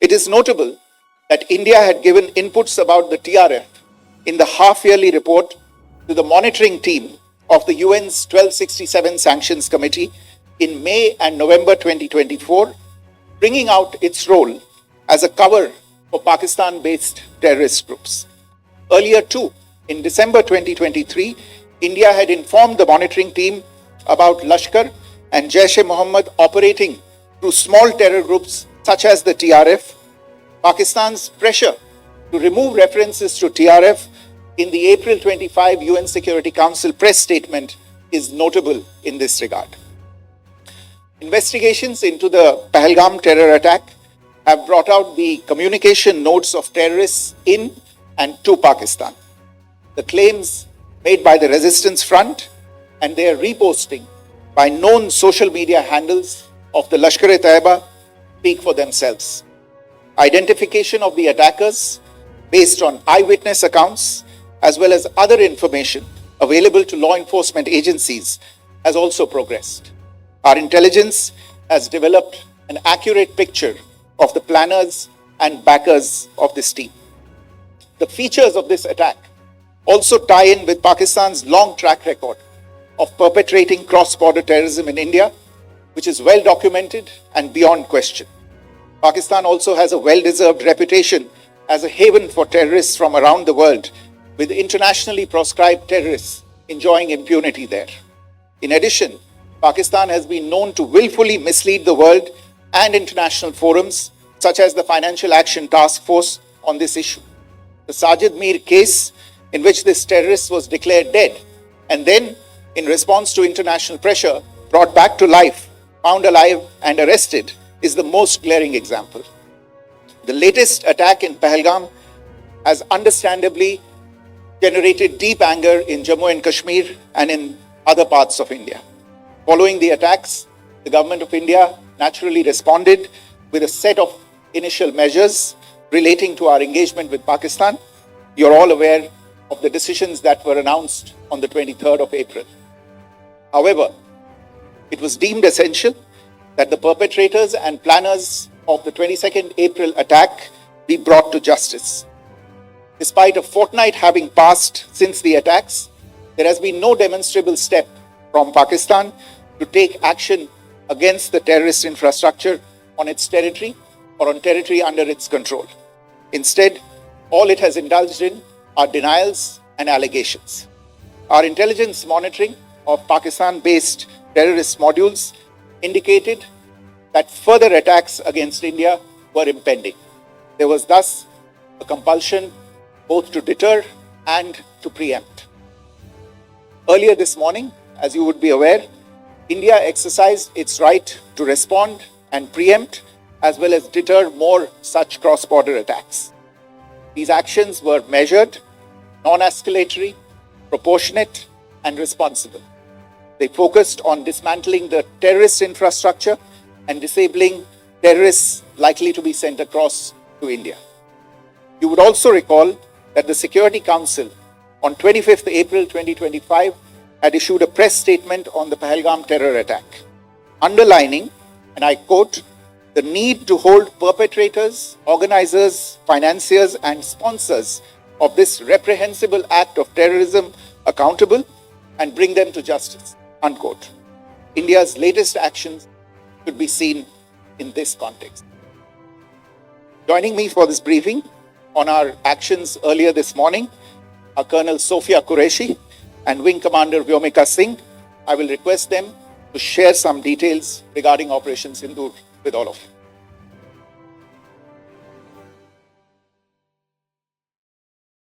It is notable that India had given inputs about the TRF in the half-yearly report to the monitoring team of the UN's 1267 Sanctions Committee in May and November 2024, bringing out its role as a cover for Pakistan-based terrorist groups. Earlier too, in December 2023, India had informed the monitoring team about Lashkar and Jaish-e-Mohammed operating through small terror groups such as the TRF. Pakistan's pressure to remove references to TRF in the April 25 UN Security Council press statement is notable in this regard. Investigations into the Pahalgam terror attack have brought out the communication notes of terrorists in and to Pakistan. The claims made by the Resistance Front and their reposting by known social media handles of the Lashkar-e-Taiba speak for themselves. Identification of the attackers based on eyewitness accounts as well as other information available to law enforcement agencies has also progressed. Our intelligence has developed an accurate picture of the planners and backers of this team. The features of this attack also tie in with Pakistan's long track record of perpetrating cross-border terrorism in India, which is well documented and beyond question. Pakistan also has a well-deserved reputation as a haven for terrorists from around the world, with internationally proscribed terrorists enjoying impunity there. In addition, Pakistan has been known to willfully mislead the world and international forums, such as the Financial Action Task Force, on this issue. The Sajid Mir case, in which this terrorist was declared dead and then, in response to international pressure, brought back to life, found alive and arrested, is the most glaring example. The latest attack in Pahalgam has understandably generated deep anger in Jammu and Kashmir and in other parts of India. Following the attacks, the government of India naturally responded with a set of initial measures relating to our engagement with Pakistan. You're all aware of the decisions that were announced on the 23rd of April. However, it was deemed essential that the perpetrators and planners of the 22nd April attack be brought to justice. Despite a fortnight having passed since the attacks, there has been no demonstrable step from Pakistan to take action against the terrorist infrastructure on its territory or on territory under its control. Instead, all it has indulged in are denials and allegations. Our intelligence monitoring of Pakistan-based terrorist modules indicated that further attacks against India were impending. There was thus a compulsion both to deter and to preempt. Earlier this morning, as you would be aware, India exercised its right to respond and preempt as well as deter more such cross-border attacks. These actions were measured, non-escalatory, proportionate, and responsible. They focused on dismantling the terrorist infrastructure and disabling terrorists likely to be sent across to India. You would also recall that the Security Council on 25th April 2025 had issued a press statement on the Pahalgam terror attack, underlining, and I quote, the need to hold perpetrators, organizers, financiers, and sponsors of this reprehensible act of terrorism accountable and bring them to justice, unquote. India's latest actions should be seen in this context. Joining me for this briefing on our actions earlier this morning are Colonel Sophia Qureshi and Wing Commander Vyomika Singh. I will request them to share some details regarding Operation Sindoor with all of you.